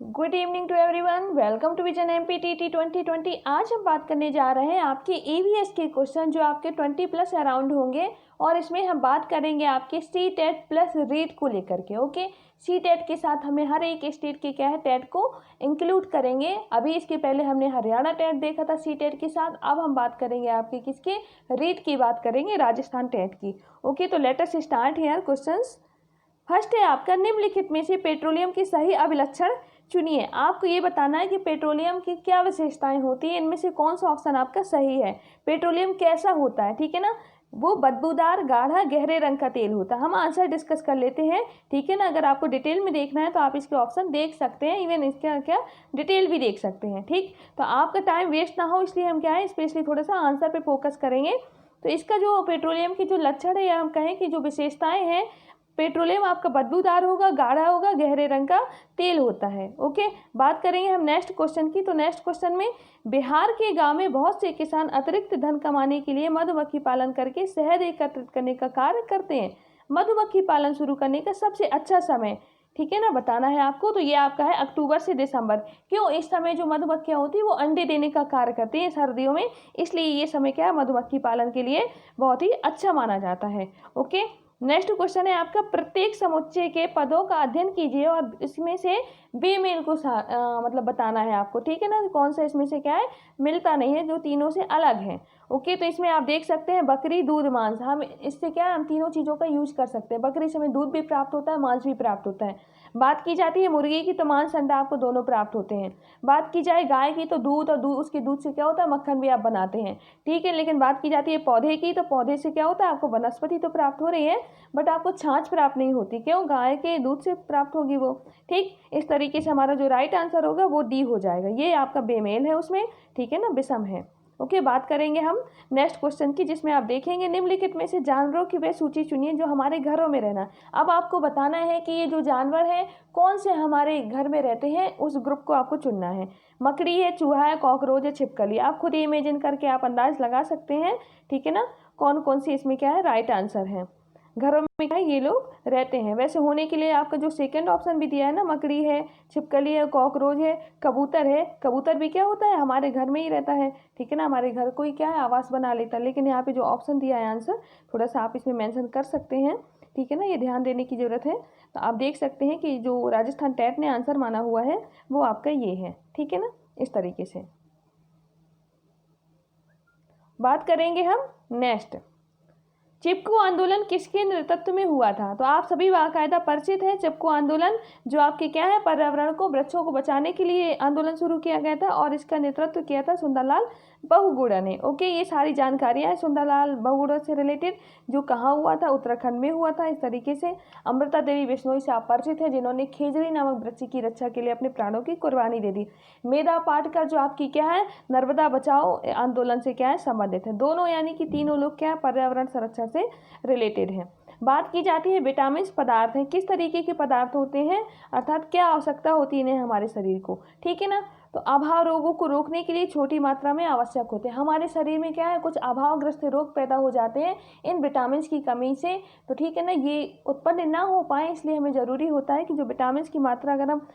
Good evening to everyone, welcome to vision MPTT 2020। आज हम बात करने जा रहे हैं आपके ईवीएस के क्वेश्चन जो आपके 20+ अराउंड होंगे और इसमें हम बात करेंगे आपके सी टेट प्लस रीट को लेकर के। ओके, सी टेट के साथ हमें हर एक स्टेट के क्या है टेट को इंक्लूड करेंगे। अभी इसके पहले हमने हरियाणा टेट देखा था सी टेट के साथ, अब हम बात करेंगे आपके किसके रीट की बात करेंगे, राजस्थान टेट की। ओके, तो let us start here questions. First है आपका, निम्नलिखित में से पेट्रोलियम की सही अभिलक्षण चुनिए। आपको ये बताना है कि पेट्रोलियम की क्या विशेषताएं होती हैं, इनमें से कौन सा ऑप्शन आपका सही है। पेट्रोलियम कैसा होता है, ठीक है ना, वो बदबूदार गाढ़ा गहरे रंग का तेल होता है। हम आंसर डिस्कस कर लेते हैं, ठीक है ना। अगर आपको डिटेल में देखना है तो आप इसके ऑप्शन देख सकते हैं, इवन इसका क्या डिटेल भी देख सकते हैं। ठीक, तो आपका टाइम वेस्ट ना हो इसलिए हम क्या है स्पेशली थोड़ा सा आंसर पे फोकस करेंगे। तो इसका जो पेट्रोलियम की जो लक्षण है या हम कहें कि जो विशेषताएं हैं, पेट्रोलियम आपका बदबूदार होगा, गाढ़ा होगा, गहरे रंग का तेल होता है। ओके, बात करेंगे हम नेक्स्ट क्वेश्चन की। तो नेक्स्ट क्वेश्चन में, बिहार के गांव में बहुत से किसान अतिरिक्त धन कमाने के लिए मधुमक्खी पालन करके शहद एकत्रित करने का कार्य करते हैं। मधुमक्खी पालन शुरू करने का सबसे अच्छा समय, ठीक है ना, बताना है आपको। तो ये आपका है अक्टूबर से दिसंबर। क्यों, इस समय जो मधुमक्खियाँ होती है वो अंडे देने का कार्य करती हैं सर्दियों में, इसलिए ये समय क्या है मधुमक्खी पालन के लिए बहुत ही अच्छा माना जाता है। ओके, नेक्स्ट क्वेश्चन है आपका, प्रत्येक समुच्चय के पदों का अध्ययन कीजिए और इसमें से बेमेल को मतलब बताना है आपको, ठीक है ना। कौन सा इसमें से क्या है मिलता नहीं है, जो तीनों से अलग है। ओके, तो इसमें आप देख सकते हैं बकरी, दूध, मांस। हम इससे क्या है हम तीनों चीज़ों का यूज कर सकते हैं। बकरी से हमें दूध भी प्राप्त होता है, मांस भी प्राप्त होता है। बात की जाती है मुर्गी की तो मांस, अंडा आपको दोनों प्राप्त होते हैं। बात की जाए गाय की तो दूध, और दूध उसके दूध से क्या होता है मक्खन भी आप बनाते हैं, ठीक है। लेकिन बात की जाती है पौधे की तो पौधे से क्या होता है आपको वनस्पति तो प्राप्त हो रही है, बट आपको छाछ प्राप्त नहीं होती। क्यों, गाय के दूध से प्राप्त होगी वो। ठीक, इस तरीके से हमारा जो राइट आंसर होगा वो डी हो जाएगा। ये आपका बेमेल है उसमें, ठीक है ना, विषम है। ओके, बात करेंगे हम नेक्स्ट क्वेश्चन की, जिसमें आप देखेंगे निम्नलिखित में से जानवरों की वह सूची चुनिए जो हमारे घरों में रहना। अब आपको बताना है कि ये जो जानवर है कौन से हमारे घर में रहते हैं, उस ग्रुप को आपको चुनना है। मकड़ी है, चूहा है, कॉकरोच है, छिपकली। आप खुद ही इमेजिन करके आप अंदाज लगा सकते हैं, ठीक है ना, कौन कौन सी इसमें क्या है राइट आंसर है, घरों में क्या है ये लोग रहते हैं। वैसे होने के लिए आपका जो सेकंड ऑप्शन भी दिया है ना, मकड़ी है, छिपकली है, कॉकरोच है, कबूतर है। कबूतर भी क्या होता है हमारे घर में ही रहता है, ठीक है ना, हमारे घर को ही क्या है आवास बना लेता है। लेकिन यहाँ पे जो ऑप्शन दिया है आंसर थोड़ा सा आप इसमें मेंशन कर सकते हैं, ठीक है ना, ये ध्यान देने की ज़रूरत है। तो आप देख सकते हैं कि जो राजस्थान टेट ने आंसर माना हुआ है वो आपका ये है, ठीक है ना, इस तरीके से। बात करेंगे हम नेक्स्ट, चिपको आंदोलन किसके नेतृत्व में हुआ था। तो आप सभी बाकायदा परिचित हैं चिपको आंदोलन, जो आपके क्या है पर्यावरण को, वृक्षों को बचाने के लिए आंदोलन शुरू किया गया था और इसका नेतृत्व किया था सुंदरलाल बहुगुणा ने। ओके, ये सारी जानकारियां हैं सुंदरलाल बहुगुणा से रिलेटेड, जो कहाँ हुआ था, उत्तराखंड में हुआ था। इस तरीके से अमृता देवी बिश्नोई से आप परिचित हैं, जिन्होंने खेजड़ी नामक वृक्ष की रक्षा के लिए अपने प्राणों की कुर्बानी दे दी। मेधा पाटकर जो आपकी क्या है नर्मदा बचाओ आंदोलन से क्या है संबंधित है। दोनों यानी कि तीनों लोग क्या है पर्यावरण संरक्षण से रिलेटेड है। बात की जाती है विटामिन पदार्थ हैं, किस तरीके के पदार्थ होते हैं, अर्थात क्या आवश्यकता होती है इन्हें हमारे शरीर को, ठीक है ना। तो अभाव रोगों को रोकने के लिए छोटी मात्रा में आवश्यक होते हैं। हमारे शरीर में क्या है कुछ अभावग्रस्त रोग पैदा हो जाते हैं इन विटामिन की कमी से, तो ठीक है ना, ये उत्पन्न ना हो पाए इसलिए हमें ज़रूरी होता है कि जो विटामिन की मात्रा अगर हम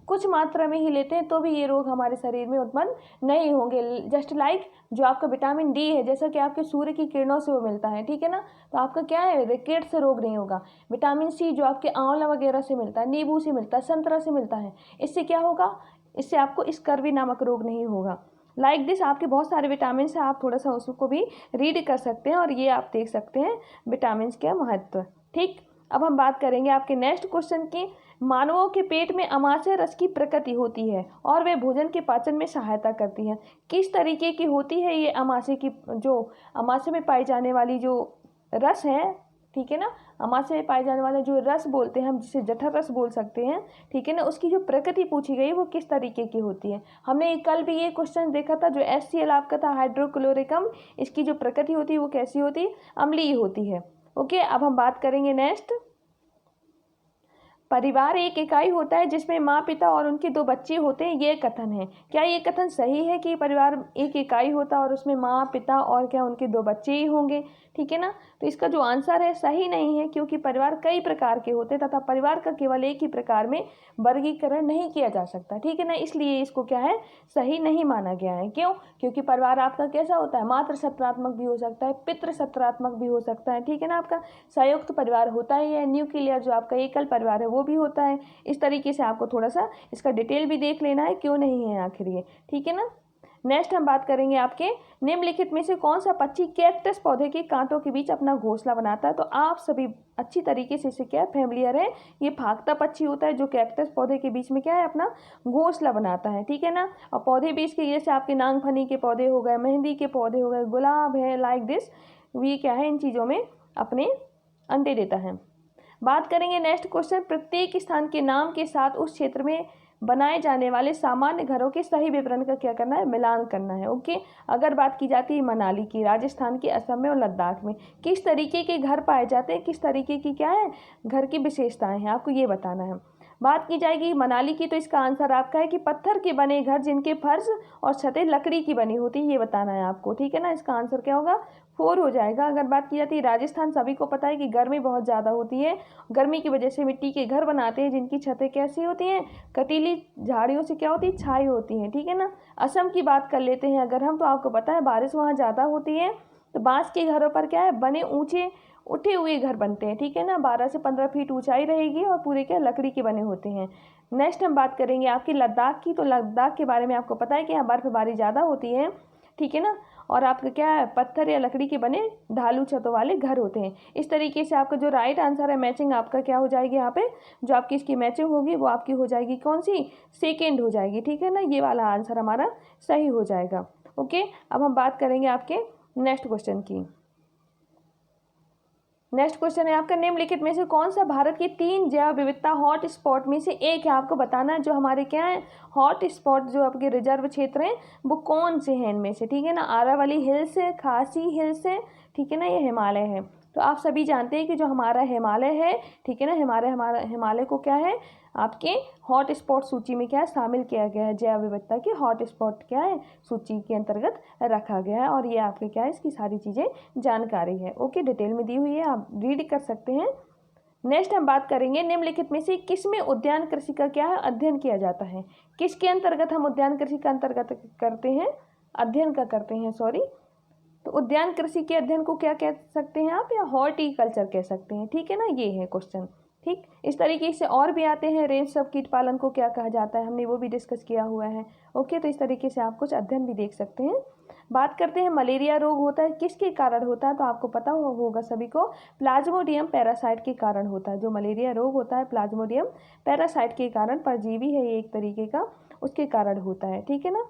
कुछ मात्रा में ही लेते हैं तो भी ये रोग हमारे शरीर में उत्पन्न नहीं होंगे। जस्ट लाइक जो आपका विटामिन डी है, जैसा कि आपके सूर्य की किरणों से वो मिलता है, ठीक है ना, तो आपका क्या है रिकेट से रोग नहीं होगा। विटामिन सी जो आपके आंवला वगैरह से मिलता है, नींबू से मिलता है, संतरा से मिलता है, इससे क्या होगा, इससे आपको स्कर्वी नामक रोग नहीं होगा। लाइक दिस आपके बहुत सारे विटामिन है, आप थोड़ा सा उसको भी रीड कर सकते हैं और ये आप देख सकते हैं विटामिन का महत्व। ठीक, अब हम बात करेंगे आपके नेक्स्ट क्वेश्चन की, मानवों के पेट में अमाशय रस की प्रकृति होती है और वे भोजन के पाचन में सहायता करती है। किस तरीके की होती है ये अमाशय की, जो अमाशय में पाई जाने वाली जो रस है, ठीक है ना, अमाशय में पाए जाने वाले जो रस बोलते हैं हम, जिसे जठर रस बोल सकते हैं, ठीक है ना, उसकी जो प्रकृति पूछी गई वो किस तरीके की होती है। हमने कल भी ये क्वेश्चन देखा था, जो HCl आपका था हाइड्रोक्लोरिकम, इसकी जो प्रकृति होती है वो कैसी होती है, अम्लीय होती है। ओके, अब हम बात करेंगे नेक्स्ट, परिवार एक इकाई होता है जिसमें माँ पिता और उनके 2 बच्चे होते हैं, ये कथन है। क्या ये कथन सही है कि परिवार एक इकाई होता है और उसमें माँ पिता और क्या उनके 2 बच्चे ही होंगे? ठीक है ना। तो इसका जो आंसर है सही नहीं है, क्योंकि परिवार कई प्रकार के होते हैं तथा परिवार का केवल एक ही प्रकार में वर्गीकरण नहीं किया जा सकता। ठीक है ना, इसलिए इसको क्या है, सही नहीं माना गया है। क्यों? क्योंकि परिवार आपका कैसा होता है, मातृ सत्रात्मक भी हो सकता है, पितृ सत्रात्मक भी हो सकता है। ठीक है ना, आपका संयुक्त परिवार होता ही है, न्यूक्लियर जो आपका एकल परिवार है वो भी होता है। इस तरीके से आपको थोड़ा सा इसका डिटेल भी देख लेना है, क्यों नहीं है आखिर ये। ठीक है ना। नेक्स्ट हम बात करेंगे आपके निम्नलिखित में से कौन सा पक्षी कैक्टस पौधे के कांटों के बीच अपना घोंसला बनाता है? तो आप सभी अच्छी तरीके से इसे क्या फैमिलियर है, ये फाख्ता पक्षी होता है जो कैक्टस पौधे के बीच में क्या है, अपना घोंसला बनाता है। ठीक है ना। और पौधे बीच के जैसे आपके नांगफनी के पौधे हो गए, मेहंदी के पौधे हो गए, गुलाब है, लाइक दिस, ये क्या है, इन चीज़ों में अपने अंडे देता है। बात करेंगे नेक्स्ट क्वेश्चन, प्रत्येक स्थान के नाम के साथ उस क्षेत्र में बनाए जाने वाले सामान्य घरों के सही विवरण का क्या करना है, मिलान करना है। ओके। अगर बात की जाती है मनाली की, राजस्थान की, असम में और लद्दाख में किस तरीके के घर पाए जाते हैं, किस तरीके की क्या है घर की विशेषताएं हैं, आपको ये बताना है। बात की जाएगी मनाली की, तो इसका आंसर आपका है कि पत्थर के बने घर जिनके फर्श और छतें लकड़ी की बनी होती है, ये बताना है आपको। ठीक है ना, इसका आंसर क्या होगा, 4 हो जाएगा। अगर बात की जाती है राजस्थान, सभी को पता है कि गर्मी बहुत ज़्यादा होती है, गर्मी की वजह से मिट्टी के घर बनाते हैं जिनकी छतें कैसी होती हैं, कटीली झाड़ियों से क्या होती है, छाई होती हैं। ठीक है ना। असम की बात कर लेते हैं अगर हम, तो आपको पता है बारिश वहाँ ज़्यादा होती है, तो बांस के घरों पर क्या है, बने ऊंचे उठे हुए घर बनते हैं। ठीक है ना, 12 से 15 फीट ऊंचाई रहेगी और पूरे क्या लकड़ी के बने होते हैं। नेक्स्ट हम बात करेंगे आपकी लद्दाख की, तो लद्दाख के बारे में आपको पता है कि यहाँ बर्फबारी ज़्यादा होती है। ठीक है ना, और आपका क्या है, पत्थर या लकड़ी के बने ढालू छतों वाले घर होते हैं। इस तरीके से आपका जो राइट आंसर है, मैचिंग आपका क्या हो जाएगी, यहाँ पे जो आपकी इसकी मैचिंग होगी वो आपकी हो जाएगी कौन सी, सेकेंड हो जाएगी। ठीक है ना, ये वाला आंसर हमारा सही हो जाएगा। ओके। अब हम बात करेंगे आपके नेक्स्ट क्वेश्चन की। नेक्स्ट क्वेश्चन है आपका, निम्नलिखित में से कौन सा भारत की 3 जैव विविधता हॉट स्पॉट में से एक है? आपको बताना है जो हमारे क्या है हॉट स्पॉट, जो आपके रिजर्व क्षेत्र हैं वो कौन से हैं इनमें से। ठीक है ना, आरावली हिल्स है, खासी हिल्स है, ठीक है ना, ये हिमालय है। तो आप सभी जानते हैं कि जो हमारा हिमालय है, ठीक है ना, हिमालय को क्या है आपके हॉट स्पॉट सूची में क्या है शामिल किया गया है, जैव विविधता की हॉट स्पॉट क्या है सूची के अंतर्गत रखा गया है। और ये आपके क्या है इसकी सारी चीज़ें जानकारी है। ओके, डिटेल में दी हुई है, आप रीड कर सकते हैं। नेक्स्ट हम बात करेंगे निम्नलिखित में से किस में उद्यान कृषि का क्या है अध्ययन किया जाता है? किसके अंतर्गत हम उद्यान कृषि का अंतर्गत करते हैं, अध्ययन का करते हैं, सॉरी। तो उद्यान कृषि के अध्ययन को क्या कह सकते हैं आप, या हॉर्टिकल्चर कह सकते हैं। ठीक है ना, ये है क्वेश्चन। ठीक, इस तरीके से और भी आते हैं, रेंज सब कीट पालन को क्या कहा जाता है, हमने वो भी डिस्कस किया हुआ है। ओके, तो इस तरीके से आप कुछ अध्ययन भी देख सकते हैं। बात करते हैं मलेरिया रोग होता है किसके कारण होता है? तो आपको पता होगा सभी को, प्लाज्मोडियम पैरासाइट के कारण होता है। जो मलेरिया रोग होता है प्लाज्मोडियम पैरासाइट के कारण, परजीवी है ये एक तरीके का, उसके कारण होता है। ठीक है ना।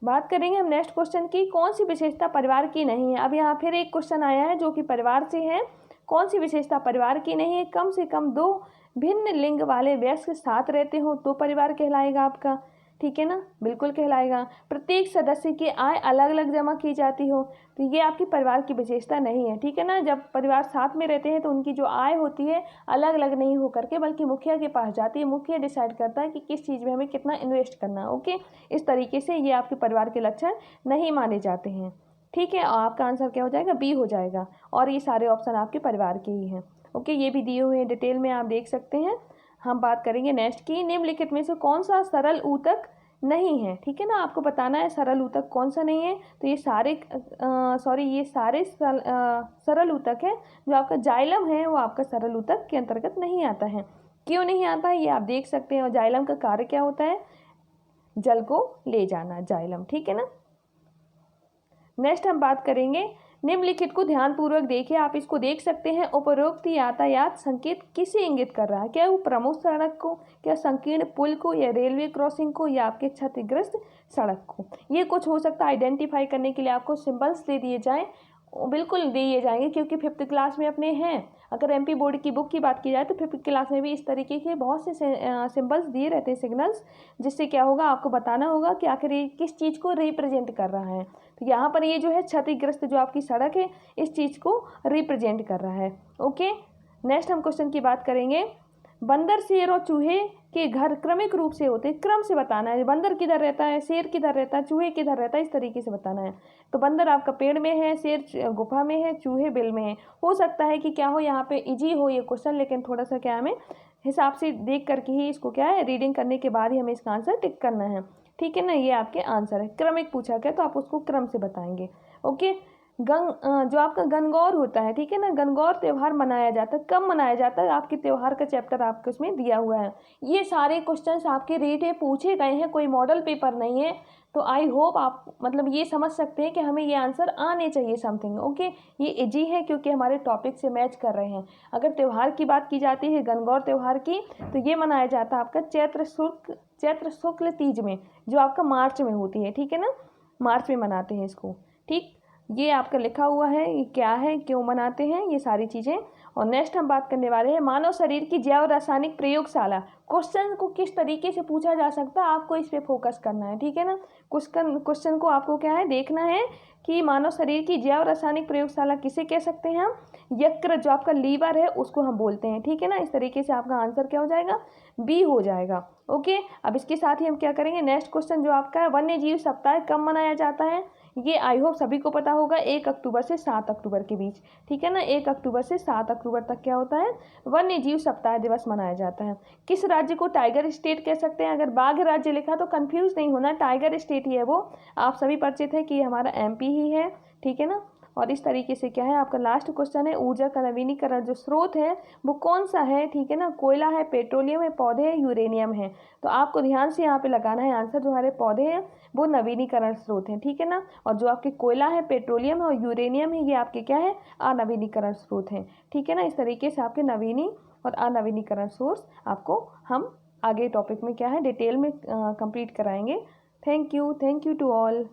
बात करेंगे हम नेक्स्ट क्वेश्चन की, कौन सी विशेषता परिवार की नहीं है? अब यहाँ फिर एक क्वेश्चन आया है जो कि परिवार से है, कौन सी विशेषता परिवार की नहीं है? कम से कम 2 भिन्न लिंग वाले वयस्क साथ रहते हो तो परिवार कहलाएगा आपका। ठीक है ना, बिल्कुल कहलाएगा। प्रत्येक सदस्य की आय अलग अलग जमा की जाती हो, तो ये आपकी परिवार की विशेषता नहीं है। ठीक है ना, जब परिवार साथ में रहते हैं तो उनकी जो आय होती है अलग अलग नहीं हो करके, बल्कि मुखिया के पास जाती है। मुखिया डिसाइड करता है कि किस चीज़ में हमें कितना इन्वेस्ट करना है। ओके, इस तरीके से ये आपके परिवार के लक्षण नहीं माने जाते हैं। ठीक है, और आपका आंसर क्या हो जाएगा, बी हो जाएगा। और ये सारे ऑप्शन आपके परिवार के ही हैं। ओके, ये भी दिए हुए हैं, डिटेल में आप देख सकते हैं। हम बात करेंगे नेक्स्ट की, निम्नलिखित में से कौन सा सरल ऊतक नहीं है? ठीक है ना, आपको बताना है सरल ऊतक कौन सा नहीं है। तो ये सारे सरल ऊतक है। जो आपका जाइलम है वो आपका सरल ऊतक के अंतर्गत नहीं आता है। क्यों नहीं आता है ये आप देख सकते हैं। और जाइलम का कार्य क्या होता है, जल को ले जाना, जाइलम। ठीक है ना। नेक्स्ट हम बात करेंगे, निम्नलिखित को ध्यानपूर्वक देखिए, आप इसको देख सकते हैं। उपरोक्त यातायात संकेत किसे इंगित कर रहा है? क्या वो प्रमुख सड़क को, क्या संकीर्ण पुल को, या रेलवे क्रॉसिंग को, या आपके क्षतिग्रस्त सड़क को? ये कुछ हो सकता है। आइडेंटिफाई करने के लिए आपको सिंबल्स दे दिए जाएं, बिल्कुल दिए जाएंगे, क्योंकि 5th क्लास में अपने हैं। अगर MP बोर्ड की बुक की बात की जाए तो 5th क्लास में भी इस तरीके के बहुत से सिंबल्स दिए रहते हैं, सिग्नल्स, जिससे क्या होगा आपको बताना होगा कि आखिर ये किस चीज़ को रिप्रेजेंट कर रहा है। तो यहाँ पर ये जो है क्षतिग्रस्त जो आपकी सड़क है इस चीज़ को रिप्रेजेंट कर रहा है। ओके, नेक्स्ट हम क्वेश्चन की बात करेंगे, बंदर, शेर और चूहे के घर क्रमिक रूप से होते हैं, क्रम से बताना है। बंदर किधर रहता है, शेर किधर रहता है, चूहे किधर रहता है, इस तरीके से बताना है। तो बंदर आपका पेड़ में है, शेर गुफा में है, चूहे बिल में है। हो सकता है कि क्या हो यहाँ पे इजी हो ये क्वेश्चन, लेकिन थोड़ा सा क्या हमें हिसाब से देख करके ही इसको क्या है, रीडिंग करने के बाद ही हमें इसका आंसर टिक करना है। ठीक है ना, ये आपके आंसर है। क्रमिक पूछा गया तो आप उसको क्रम से बताएंगे। ओके। जो आपका गणगौर होता है, ठीक है ना, गणगौर त्यौहार मनाया जाता है, कब मनाया जाता है, आपके त्यौहार का चैप्टर आपको इसमें दिया हुआ है। ये सारे क्वेश्चंस आपके रेट है, पूछे गए हैं, कोई मॉडल पेपर नहीं है। तो आई होप आप मतलब ये समझ सकते हैं कि हमें ये आंसर आने चाहिए समथिंग। ओके, ये इजी है क्योंकि हमारे टॉपिक से मैच कर रहे हैं। अगर त्यौहार की बात की जाती है गणगौर त्यौहार की, तो ये मनाया जाता है आपका चैत्र शुक्ल तीज में, जो आपका मार्च में होती है। ठीक है ना, मार्च में मनाते हैं इसको। ठीक, ये आपका लिखा हुआ है, ये क्या है, क्यों मनाते हैं, ये सारी चीज़ें। और नेक्स्ट हम बात करने वाले हैं मानव शरीर की जैव रासायनिक प्रयोगशाला। क्वेश्चन को किस तरीके से पूछा जा सकता है, आपको इस पे फोकस करना है। ठीक है ना, क्वेश्चन को आपको क्या है, देखना है कि मानव शरीर की जैव रासायनिक प्रयोगशाला किसे कह सकते हैं हम। यकृत, जो आपका लीवर है, उसको हम बोलते हैं। ठीक है ना, इस तरीके से आपका आंसर क्या हो जाएगा, बी हो जाएगा। ओके, अब इसके साथ ही हम क्या करेंगे, नेक्स्ट क्वेश्चन जो आपका है, वन्य जीव सप्ताह कब मनाया जाता है। ये आई होप सभी को पता होगा, 1 अक्टूबर से 7 अक्टूबर के बीच। ठीक है ना, 1 अक्टूबर से 7 अक्टूबर तक क्या होता है, वन्य जीव सप्ताह दिवस मनाया जाता है। किस राज्य को टाइगर स्टेट कह सकते हैं, अगर बाघ राज्य लिखा तो कंफ्यूज नहीं होना, टाइगर स्टेट ही है वो। आप सभी परिचित है कि ये हमारा एमपी ही है। ठीक है ना, और इस तरीके से क्या है, आपका लास्ट क्वेश्चन है, ऊर्जा का नवीनीकरण जो स्रोत है वो कौन सा है। ठीक है ना, कोयला है, पेट्रोलियम है, पौधे है, यूरेनियम है। तो आपको ध्यान से यहाँ पे लगाना है आंसर, जो हमारे पौधे हैं वो नवीनीकरण स्रोत हैं। ठीक है ना, और जो आपके कोयला है, पेट्रोलियम है और यूरेनियम है, ये आपके क्या है, अनवीनीकरण स्रोत हैं। ठीक है ना, इस तरीके से आपके नवीनी और अनवीनीकरण सोर्स आपको हम आगे टॉपिक में क्या है डिटेल में कंप्लीट कराएंगे। Thank you to all.